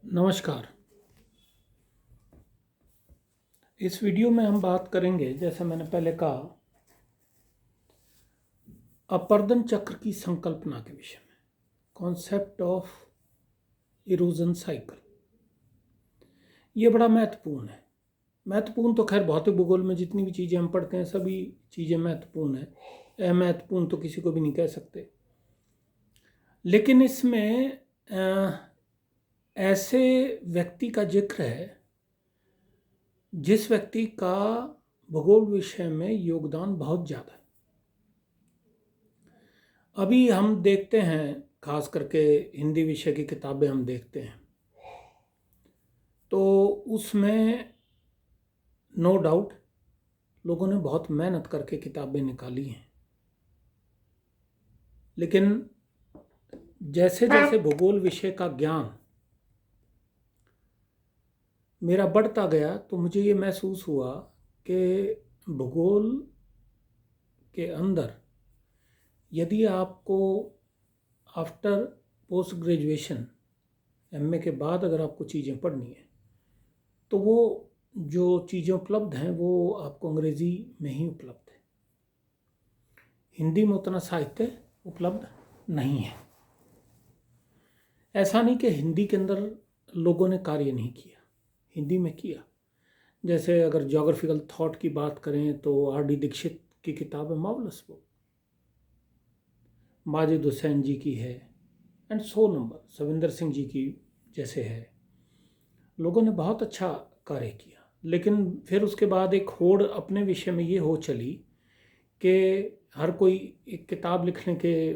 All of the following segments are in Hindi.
नमस्कार। इस वीडियो में हम बात करेंगे, जैसे मैंने पहले कहा, अपर्दन चक्र की संकल्पना के विषय में, कॉन्सेप्ट ऑफ इरोजन साइकिल। ये बड़ा महत्वपूर्ण है। महत्वपूर्ण तो खैर भौतिक भूगोल में जितनी भी चीज़ें हम पढ़ते हैं सभी चीज़ें महत्वपूर्ण हैं। अमहत्वपूर्ण तो किसी को भी नहीं कह सकते। लेकिन इसमें ऐसे व्यक्ति का जिक्र है जिस व्यक्ति का भूगोल विषय में योगदान बहुत ज़्यादा है। अभी हम देखते हैं, खास करके हिंदी विषय की किताबें हम देखते हैं तो उसमें नो डाउट लोगों ने बहुत मेहनत करके किताबें निकाली हैं। लेकिन जैसे जैसे भूगोल विषय का ज्ञान मेरा बढ़ता गया तो मुझे ये महसूस हुआ कि भूगोल के अंदर यदि आपको आफ्टर पोस्ट ग्रेजुएशन एमए के बाद अगर आपको चीज़ें पढ़नी है तो वो जो चीज़ें उपलब्ध हैं वो आपको अंग्रेज़ी में ही उपलब्ध है। हिंदी में उतना साहित्य उपलब्ध नहीं है। ऐसा नहीं कि हिंदी के अंदर लोगों ने कार्य नहीं किया, हिंदी में किया। जैसे अगर ज्योग्राफिकल थॉट की बात करें तो आर.डी. दीक्षित की किताब है मार्वलस बुक, माजिद हुसैन जी की है and so number, Savinder Singh ji की जैसे है। लोगों ने बहुत अच्छा कार्य किया। लेकिन फिर उसके बाद एक होड़ अपने विषय में ये हो चली कि हर कोई एक किताब लिखने के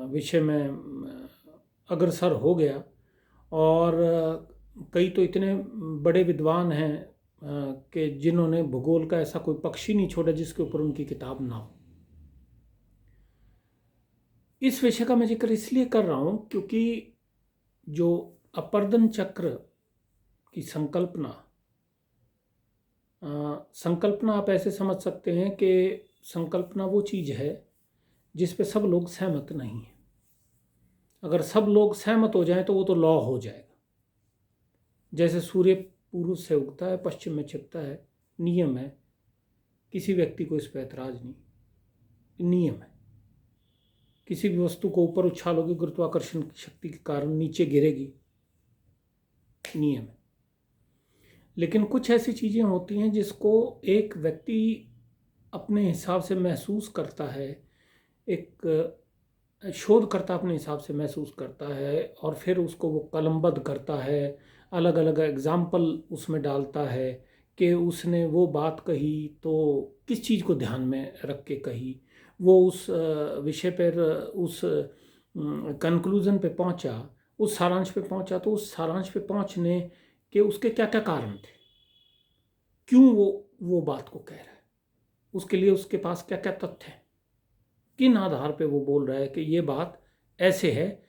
विषय में अग्रसर हो गया और कई तो इतने बड़े विद्वान हैं कि जिन्होंने भूगोल का ऐसा कोई पक्ष ही नहीं छोड़ा जिसके ऊपर उनकी किताब ना हो। इस विषय का मैं जिक्र इसलिए कर रहा हूँ क्योंकि जो अपर्दन चक्र की संकल्पना आप ऐसे समझ सकते हैं कि संकल्पना वो चीज़ है जिस पे सब लोग सहमत नहीं हैं। अगर सब लोग सहमत हो जाएं तो वो तो लॉ हो जाएगा। जैसे सूर्य पूर्व से उगता है पश्चिम में छिपता है, नियम है, किसी व्यक्ति को इस पर ऐतराज़ नहीं, नियम है। किसी भी वस्तु को ऊपर उछालोगे गुरुत्वाकर्षण की शक्ति के कारण नीचे गिरेगी, नियम है। लेकिन कुछ ऐसी चीज़ें होती हैं जिसको एक व्यक्ति अपने हिसाब से महसूस करता है, एक शोधकर्ता अपने हिसाब से महसूस करता है और फिर उसको वो कलमबद्ध करता है, अलग अलग एग्जाम्पल उसमें डालता है कि उसने वो बात कही तो किस चीज़ को ध्यान में रख के कही, वो उस विषय पर उस कंक्लूज़न पे पहुंचा, उस सारांश पे पहुंचा तो उस सारांश पे पहुंचने के उसके क्या क्या कारण थे, क्यों वो बात को कह रहा है, उसके लिए उसके पास क्या क्या तथ्य हैं, किन आधार पे वो बोल रहा है कि ये बात ऐसे है,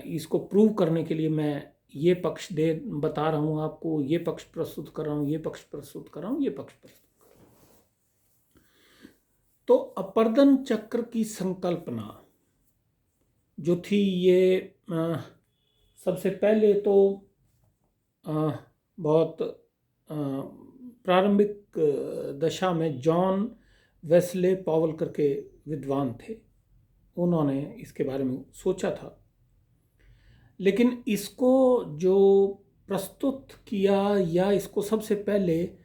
इसको प्रूव करने के लिए मैं ये पक्ष बता रहा हूँ आपको, ये पक्ष प्रस्तुत कर रहा हूँ, ये पक्ष प्रस्तुत कर रहा हूँ, ये पक्ष प्रस्तुत कर रहा हूँ। तो अपर्दन चक्र की संकल्पना जो थी ये सबसे पहले तो बहुत प्रारंभिक दशा में जॉन वेस्ले पॉवल करके विद्वान थे, उन्होंने इसके बारे में सोचा था। लेकिन इसको जो प्रस्तुत किया या इसको सबसे पहले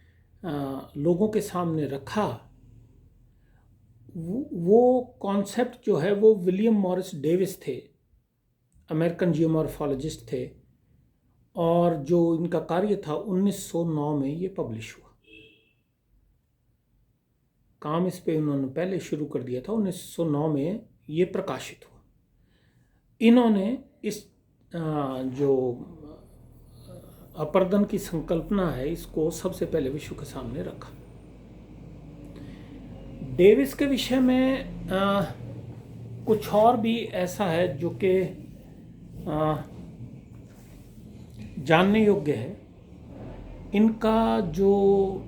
लोगों के सामने रखा, वो कॉन्सेप्ट जो है वो विलियम मॉरिस डेविस थे, अमेरिकन जियोमॉर्फोलॉजिस्ट थे, और जो इनका कार्य था 1909 में ये पब्लिश हुआ। काम इस पे उन्होंने पहले शुरू कर दिया था, 1909 में ये प्रकाशित हुआ। इन्होंने इस जो अपर्दन की संकल्पना है इसको सबसे पहले विश्व के सामने रखा। डेविस के विषय में कुछ और भी ऐसा है जो कि जानने योग्य है। इनका जो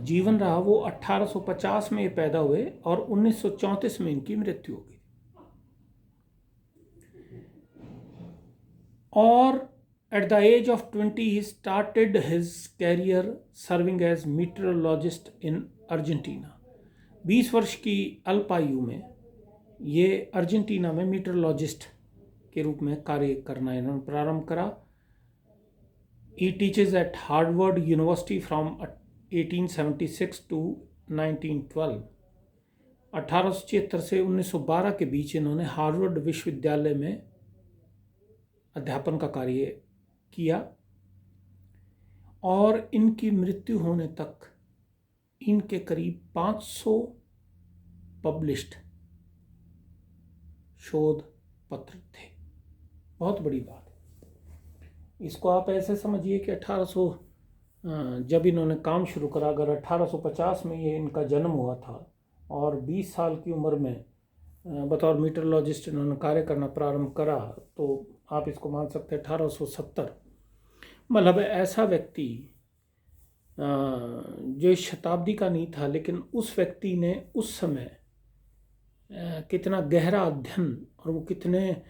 जीवन रहा वो 1850 में ये पैदा हुए और 1934 में इनकी मृत्यु हो गई। और at the age of 20 he started his career serving as meteorologist in Argentina. 20 वर्ष की अल्पायु में ये अर्जेंटीना में मीटरोलॉजिस्ट के रूप में कार्य करना इन्होंने प्रारंभ करा। He teaches at Harvard University from 1876 to 1912। 1876 से 1912 के बीच इन्होंने हार्वर्ड विश्वविद्यालय में अध्यापन का कार्य किया और इनकी मृत्यु होने तक इनके करीब 500 पब्लिश्ड शोध पत्र थे। बहुत बड़ी बात है। इसको आप ऐसे समझिए कि 1800 जब इन्होंने काम शुरू करा, अगर 1850 में ये इनका जन्म हुआ था और 20 साल की उम्र में बतौर मीटरोलॉजिस्ट इन्होंने कार्य करना प्रारंभ करा, तो आप इसको मान सकते हैं 1870। मतलब ऐसा व्यक्ति जो इस शताब्दी का नहीं था, लेकिन उस व्यक्ति ने उस समय कितना गहरा अध्ययन और वो कितने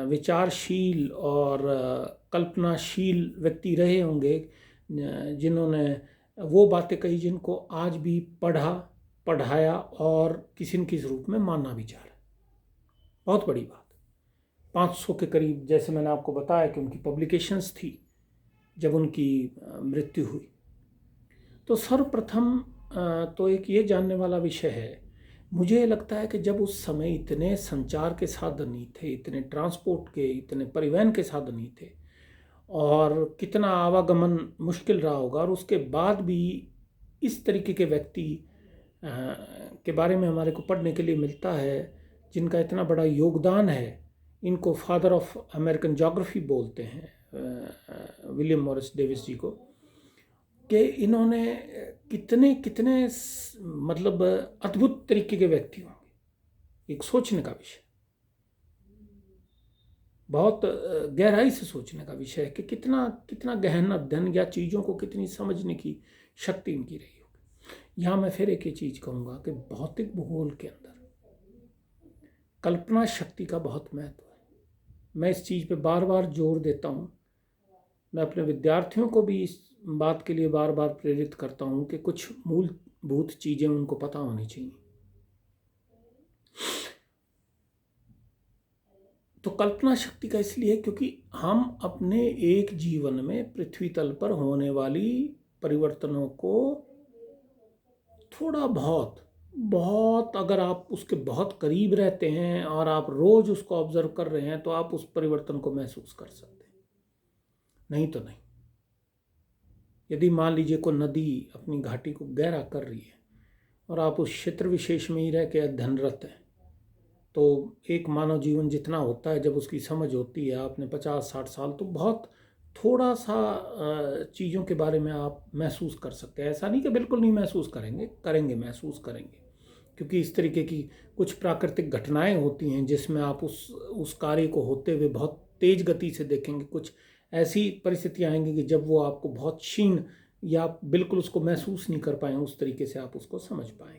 विचारशील और कल्पनाशील व्यक्ति रहे होंगे, जिन्होंने वो बातें कही जिनको आज भी पढ़ाया और किसी न किसी रूप में माना भी जा रहा है। बहुत बड़ी बात। 500 के करीब, जैसे मैंने आपको बताया कि उनकी पब्लिकेशंस थी जब उनकी मृत्यु हुई। तो सर्वप्रथम तो एक ये जानने वाला विषय है, मुझे लगता है कि जब उस समय इतने संचार के साधन नहीं थे, इतने ट्रांसपोर्ट के, इतने परिवहन के साधन नहीं थे और कितना आवागमन मुश्किल रहा होगा, और उसके बाद भी इस तरीके के व्यक्ति के बारे में हमारे को पढ़ने के लिए मिलता है जिनका इतना बड़ा योगदान है। इनको फादर ऑफ अमेरिकन ज्योग्राफी बोलते हैं विलियम मॉरिस डेविस जी को, कि इन्होंने कितने मतलब अद्भुत तरीके के व्यक्ति होंगे। एक सोचने का विषय, बहुत गहराई से सोचने का विषय है कि कितना गहन अध्ययन या चीज़ों को कितनी समझने की शक्ति इनकी रही होगी। यहाँ मैं फिर एक ही चीज़ कहूँगा कि भौतिक भूगोल के अंदर कल्पना शक्ति का बहुत महत्व है। मैं इस चीज़ पे बार बार जोर देता हूँ। मैं अपने विद्यार्थियों को भी इस बात के लिए बार बार प्रेरित करता हूँ कि कुछ मूलभूत चीज़ें उनको पता होनी चाहिए। तो कल्पना शक्ति का इसलिए क्योंकि हम अपने एक जीवन में पृथ्वी तल पर होने वाली परिवर्तनों को थोड़ा बहुत अगर आप उसके बहुत करीब रहते हैं और आप रोज़ उसको ऑब्जर्व कर रहे हैं, तो आप उस परिवर्तन को महसूस कर सकते हैं, नहीं तो नहीं। यदि मान लीजिए कोई नदी अपनी घाटी को गहरा कर रही है और आप उस क्षेत्र विशेष में ही रह के अध्ययनरत हैं, तो एक मानव जीवन जितना होता है, जब उसकी समझ होती है आपने 50-60 साल, तो बहुत थोड़ा सा चीज़ों के बारे में आप महसूस कर सकते हैं। ऐसा नहीं कि बिल्कुल नहीं महसूस करेंगे, महसूस करेंगे, क्योंकि इस तरीके की कुछ प्राकृतिक घटनाएं होती हैं जिसमें आप उस कार्य को होते हुए बहुत तेज़ गति से देखेंगे। कुछ ऐसी परिस्थितियाँ आएंगी कि जब वो आपको बहुत क्षीण या आप बिल्कुल उसको महसूस नहीं कर पाएंगे, उस तरीके से आप उसको समझ पाएंगे।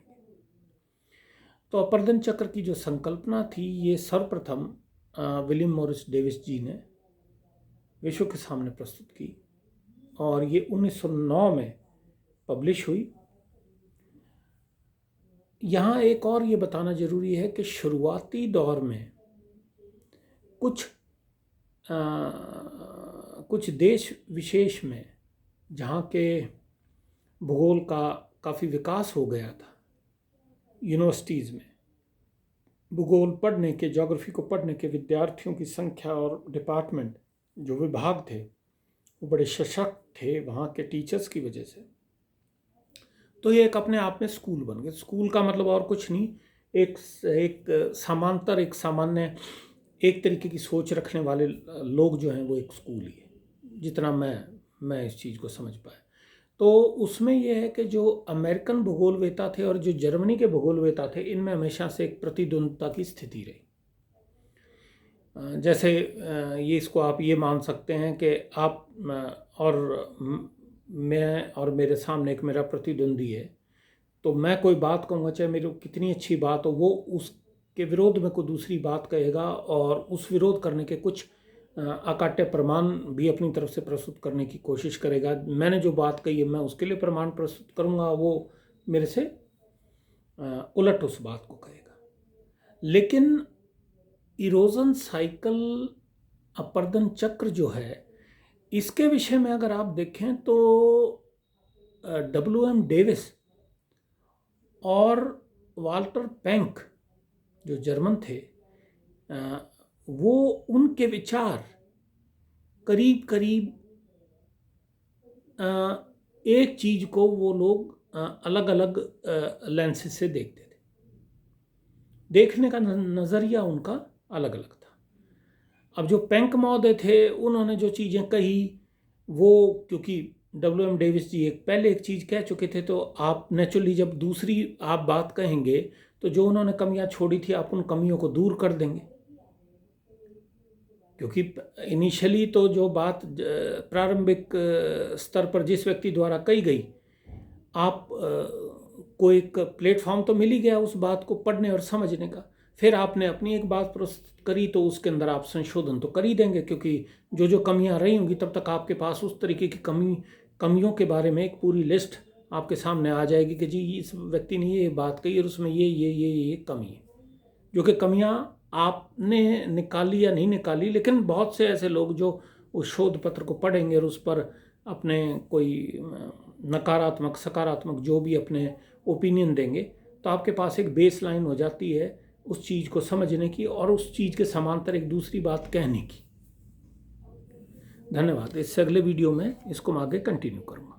तो अपर्दन चक्र की जो संकल्पना थी, ये सर्वप्रथम विलियम मॉरिस डेविस जी ने विश्व के सामने प्रस्तुत की और ये 1909 में पब्लिश हुई। यहाँ एक और ये बताना ज़रूरी है कि शुरुआती दौर में कुछ देश विशेष में जहाँ के भूगोल का काफ़ी विकास हो गया था, यूनिवर्सिटीज़ में भूगोल पढ़ने के, ज्योग्राफी को पढ़ने के विद्यार्थियों की संख्या और डिपार्टमेंट जो विभाग थे वो बड़े सशक्त थे वहाँ के टीचर्स की वजह से। तो ये एक अपने आप में स्कूल बन गए। स्कूल का मतलब और कुछ नहीं, एक सामान्य एक तरीके की सोच रखने वाले लोग जो हैं वो एक स्कूल ही है, जितना मैं इस चीज़ को समझ पाया। तो उसमें यह है कि जो अमेरिकन भूगोलवेता थे और जो जर्मनी के भूगोलवेता थे, इनमें हमेशा से एक प्रतिद्वंद्विता की स्थिति रही। जैसे ये इसको आप ये मान सकते हैं कि आप और मैं और मेरे सामने एक मेरा प्रतिद्वंदी है, तो मैं कोई बात कहूँगा, चाहे मेरी कितनी अच्छी बात हो, वो उसके विरोध में कोई दूसरी बात कहेगा और उस विरोध करने के कुछ अकाट्य प्रमाण भी अपनी तरफ से प्रस्तुत करने की कोशिश करेगा। मैंने जो बात कही है मैं उसके लिए प्रमाण प्रस्तुत करूँगा, वो मेरे से उलट उस बात को कहेगा। लेकिन इरोजन साइकिल, अपर्दन चक्र जो है, इसके विषय में अगर आप देखें तो WM डेविस और वाल्टर पैंक जो जर्मन थे, वो उनके विचार करीब करीब एक चीज को वो लोग अलग अलग लेंसेज से देखते थे, देखने का नज़रिया उनका अलग अलग था। अब जो पैंक महोदय थे उन्होंने जो चीज़ें कही वो, क्योंकि WM डेविस जी पहले एक चीज़ कह चुके थे, तो आप नेचुरली जब दूसरी आप बात कहेंगे तो जो उन्होंने कमियां छोड़ी थी आप उन कमियों को दूर कर देंगे, क्योंकि इनिशियली तो जो बात प्रारंभिक स्तर पर जिस व्यक्ति द्वारा कही गई, आप को एक प्लेटफॉर्म तो मिल ही गया उस बात को पढ़ने और समझने का। फिर आपने अपनी एक बात प्रस्तुत करी तो उसके अंदर आप संशोधन तो कर ही देंगे, क्योंकि जो कमियां रही होंगी तब तक आपके पास उस तरीके की कमियों के बारे में एक पूरी लिस्ट आपके सामने आ जाएगी कि जी इस व्यक्ति ने ये बात कही और उसमें ये कमी है। जो कि कमियां आपने निकाली या नहीं निकाली, लेकिन बहुत से ऐसे लोग जो उस शोध पत्र को पढ़ेंगे और उस पर अपने कोई नकारात्मक सकारात्मक जो भी अपने ओपिनियन देंगे, तो आपके पास एक बेस लाइन हो जाती है उस चीज़ को समझने की और उस चीज़ के समांतर एक दूसरी बात कहने की। धन्यवाद। इससे अगले वीडियो में इसको मैं आगे कंटिन्यू करूँगा।